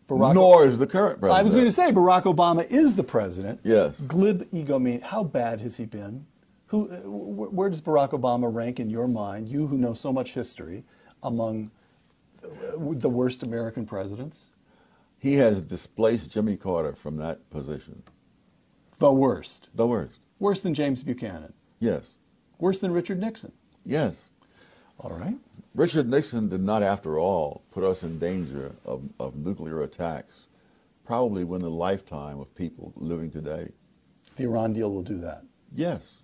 Nor is the current president. I was going to say Barack Obama is the president. Yes. Glib ego mean, how bad has he been? Where does Barack Obama rank in your mind, you who know so much history, among the worst American presidents? He has displaced Jimmy Carter from that position. The worst? The worst. Worse than James Buchanan? Yes. Worse than Richard Nixon? Yes. All right. Richard Nixon did not, after all, put us in danger of nuclear attacks, probably within the lifetime of people living today. The Iran deal will do that? Yes.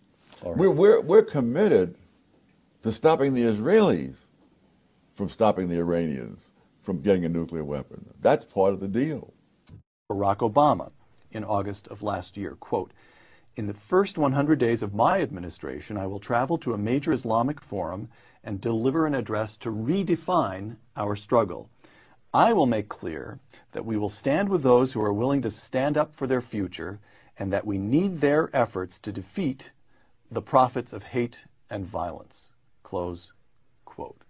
All right. We're committed to stopping the Israelis from stopping the Iranians from getting a nuclear weapon. That's part of the deal. Barack Obama, in August of last year, quote, "In the first 100 days of my administration, I will travel to a major Islamic forum and deliver an address to redefine our struggle. I will make clear that we will stand with those who are willing to stand up for their future and that we need their efforts to defeat the prophets of hate and violence." Close quote.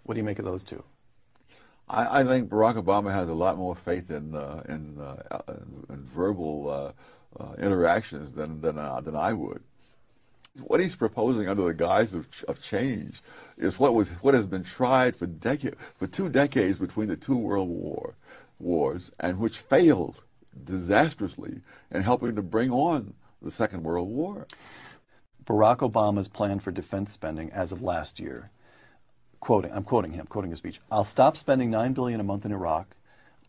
What do you make of those two? I think Barack Obama has a lot more faith in verbal interactions than I would. What he's proposing under the guise of change is what has been tried for 2 decades between the two world wars, and which failed disastrously in helping to bring on the Second World War. Barack Obama's plan for defense spending as of last year, I'm quoting his speech, "I'll stop spending $9 billion a month in Iraq.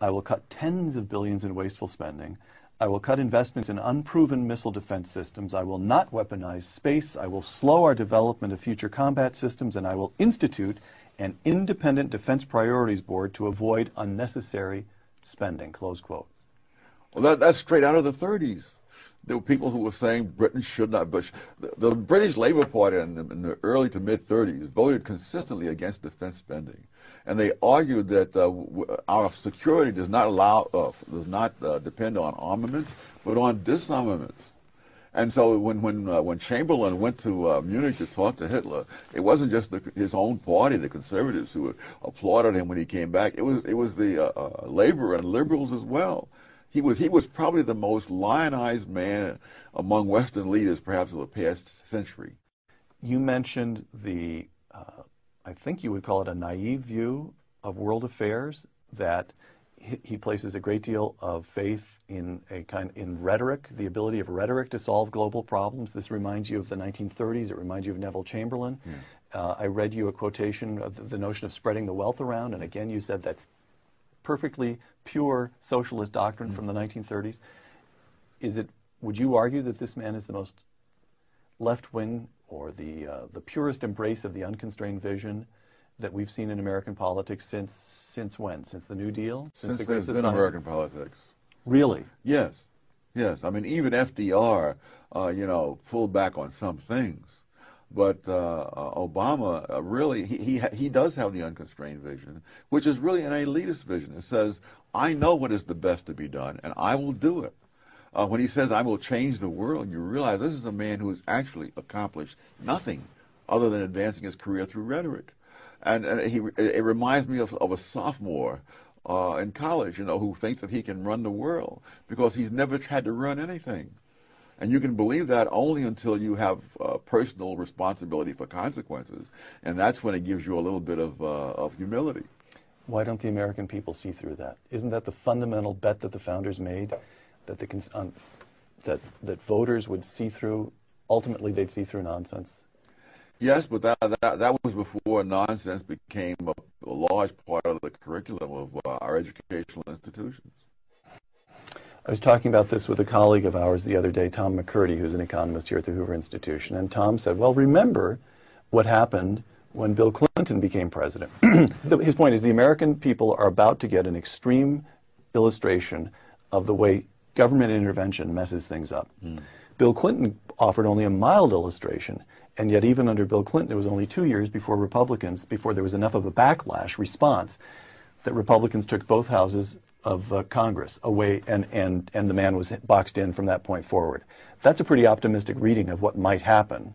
I will cut tens of billions in wasteful spending. I will cut investments in unproven missile defense systems. I will not weaponize space. I will slow our development of future combat systems, and I will institute an independent defense priorities board to avoid unnecessary spending." Close quote. Well, that's straight out of the 30s. There were people who were saying Britain should not. The British Labour Party in the early to mid-30s voted consistently against defense spending, and they argued that our security does not depend on armaments, but on disarmaments. And so when Chamberlain went to Munich to talk to Hitler, it wasn't just his own party, the conservatives, who applauded him when he came back. It was the Labour and liberals as well. He was probably the most lionized man among Western leaders, perhaps, of the past century. You mentioned I think you would call it a naive view of world affairs, that he places a great deal of faith in rhetoric, the ability of rhetoric to solve global problems. This reminds you of the 1930s. It reminds you of Neville Chamberlain. Yeah. I read you a quotation of the notion of spreading the wealth around, and again you said that's perfectly pure socialist doctrine from the 1930s. Would you argue that this man is the most left-wing, or the purest embrace of the unconstrained vision that we've seen in American politics since when? Since the New Deal? Since the Great Society? Been American politics. Really? Yes. Yes. I mean, even FDR, pulled back on some things. But Obama really, he does have the unconstrained vision, which is really an elitist vision. It says, I know what is the best to be done, and I will do it. When he says, I will change the world, you realize this is a man who has actually accomplished nothing other than advancing his career through rhetoric. And it reminds me of a sophomore in college, who thinks that he can run the world because he's never had to run anything. And you can believe that only until you have personal responsibility for consequences. And that's when it gives you a little bit of humility. Why don't the American people see through that? Isn't that the fundamental bet that the founders made, that that voters would see through, ultimately they'd see through nonsense? Yes, but that was before nonsense became a large part of the curriculum of our educational institutions. I was talking about this with a colleague of ours the other day, Tom McCurdy, who's an economist here at the Hoover Institution, and Tom said, well, remember what happened when Bill Clinton became president. His point is the American people are about to get an extreme illustration of the way government intervention messes things up. Bill Clinton offered only a mild illustration, and yet even under Bill Clinton, it was only 2 years before there was enough of a backlash response that Republicans took both houses of Congress away, and the man was boxed in from that point forward. That's a pretty optimistic reading of what might happen.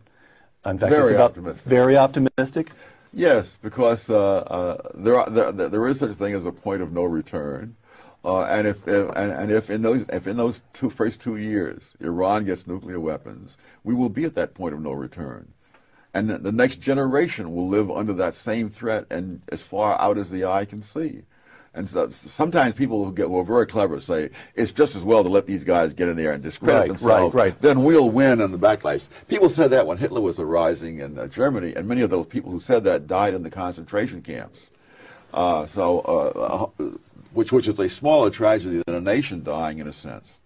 In fact, very optimistic. Very optimistic. Yes, because there is such a thing as a point of no return, and if in those first 2 years Iran gets nuclear weapons, we will be at that point of no return, and the next generation will live under that same threat and as far out as the eye can see. And so, sometimes people who are very clever say it's just as well to let these guys get in there and discredit themselves. Right. Then we'll win in the backlash. People said that when Hitler was arising in Germany, and many of those people who said that died in the concentration camps. Which is a smaller tragedy than a nation dying, in a sense.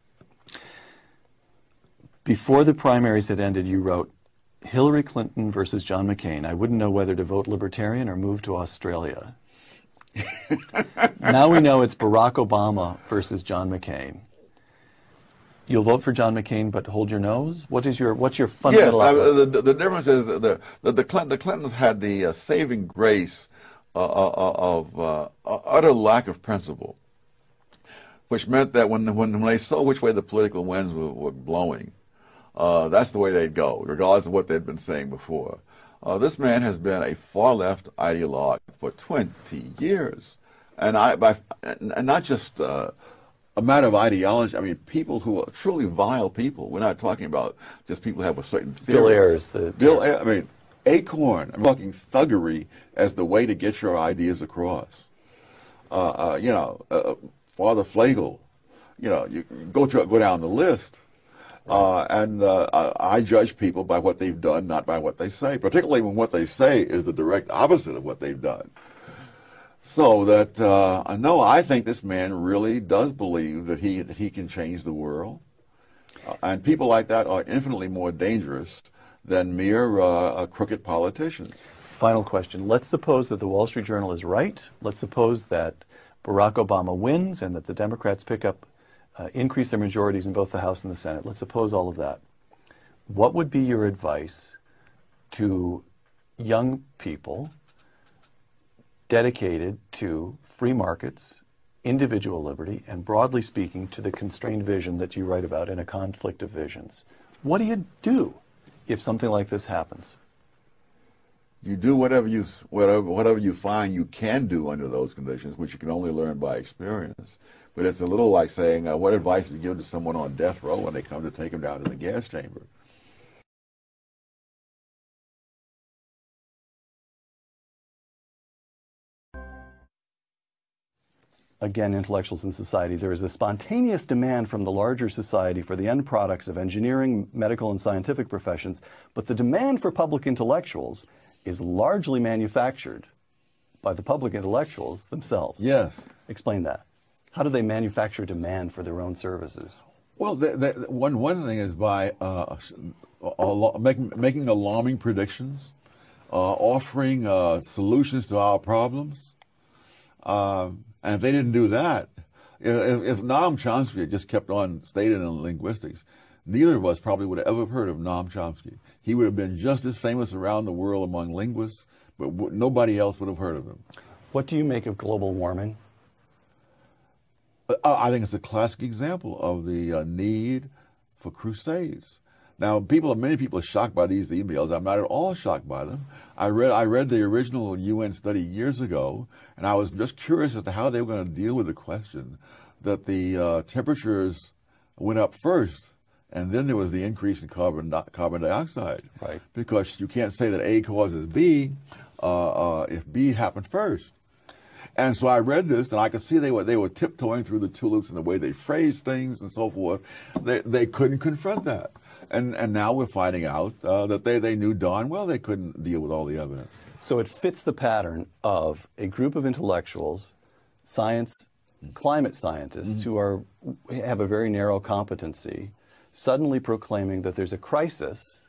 Before the primaries had ended, you wrote, Hillary Clinton versus John McCain. I wouldn't know whether to vote Libertarian or move to Australia. Now we know it's Barack Obama versus John McCain. You'll vote for John McCain, but hold your nose. What's your fundamental? Yes, the difference is that the Clintons had the saving grace of utter lack of principle, which meant that when they saw which way the political winds were blowing, that's the way they'd go, regardless of what they'd been saying before. This man has been a far-left ideologue for 20 years, and not just a matter of ideology. I mean, people who are truly vile people. We're not talking about just people who have a certain theory. Bill Ayers. I mean, Acorn. I'm talking thuggery as the way to get your ideas across. Father Flagel. You go down the list. I judge people by what they've done, not by what they say, particularly when what they say is the direct opposite of what they've done. So that, no, I think this man really does believe that he can change the world. And people like that are infinitely more dangerous than mere crooked politicians. Final question. Let's suppose that the Wall Street Journal is right. Let's suppose that Barack Obama wins and that the Democrats increase their majorities in both the House and the Senate. Let's suppose all of that. What would be your advice to young people dedicated to free markets, individual liberty, and broadly speaking to the constrained vision that you write about in A Conflict of Visions? What do you do if something like this happens? You do whatever you find you can do under those conditions, which you can only learn by experience. But it's a little like saying, what advice do you give to someone on death row when they come to take him down to the gas chamber? Again, intellectuals in society, there is a spontaneous demand from the larger society for the end products of engineering, medical, and scientific professions, but the demand for public intellectuals is largely manufactured by the public intellectuals themselves. Yes. Explain that. How do they manufacture demand for their own services? Well, one thing is by making alarming predictions, offering solutions to our problems. And if they didn't do that, if Noam Chomsky had just kept on stating in linguistics, neither of us probably would have ever heard of Noam Chomsky. He would have been just as famous around the world among linguists, but nobody else would have heard of him. What do you make of global warming? I think it's a classic example of the need for crusades. Now, many people are shocked by these emails. I'm not at all shocked by them. I read the original UN study years ago, and I was just curious as to how they were going to deal with the question that the temperatures went up first, and then there was the increase in carbon dioxide. Right. Because you can't say that A causes B if B happened first. And so I read this, and I could see they were tiptoeing through the tulips in the way they phrased things and so forth. They couldn't confront that. And now we're finding out that they knew darn well they couldn't deal with all the evidence. So it fits the pattern of a group of intellectuals, climate scientists, who have a very narrow competency, suddenly proclaiming that there's a crisis,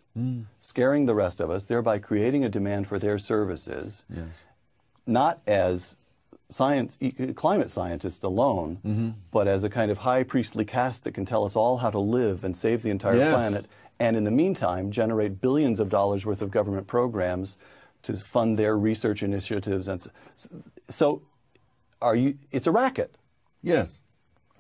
scaring the rest of us, thereby creating a demand for their services, not as climate scientists alone, but as a kind of high priestly caste that can tell us all how to live and save the entire planet, and in the meantime generate billions of dollars worth of government programs to fund their research initiatives. And so it's a racket. Yes.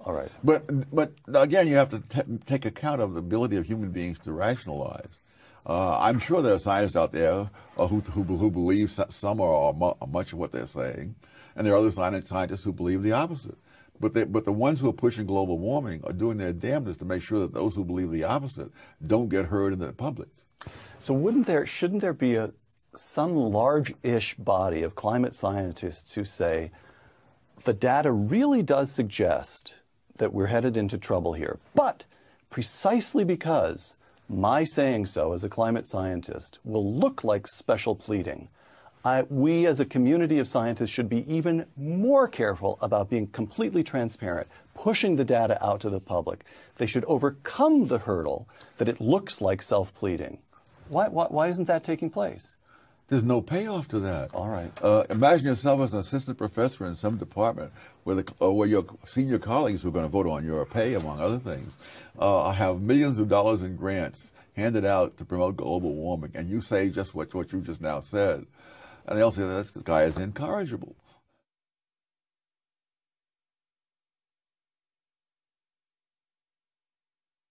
All right. But again, you have to take account of the ability of human beings to rationalize. I'm sure there are scientists out there who believe some or much of what they're saying, and there are other scientists who believe the opposite. But the ones who are pushing global warming are doing their damnedest to make sure that those who believe the opposite don't get heard in the public. So shouldn't there be some large-ish body of climate scientists who say the data really does suggest that we're headed into trouble here, but precisely because my saying so as a climate scientist will look like special pleading, we as a community of scientists should be even more careful about being completely transparent, pushing the data out to the public. They should overcome the hurdle that it looks like self-pleading. Why isn't that taking place? There's no payoff to that. All right. Imagine yourself as an assistant professor in some department where your senior colleagues who are going to vote on your pay, among other things, have millions of dollars in grants handed out to promote global warming, and you say just what you just now said. And they'll say, this guy is incorrigible.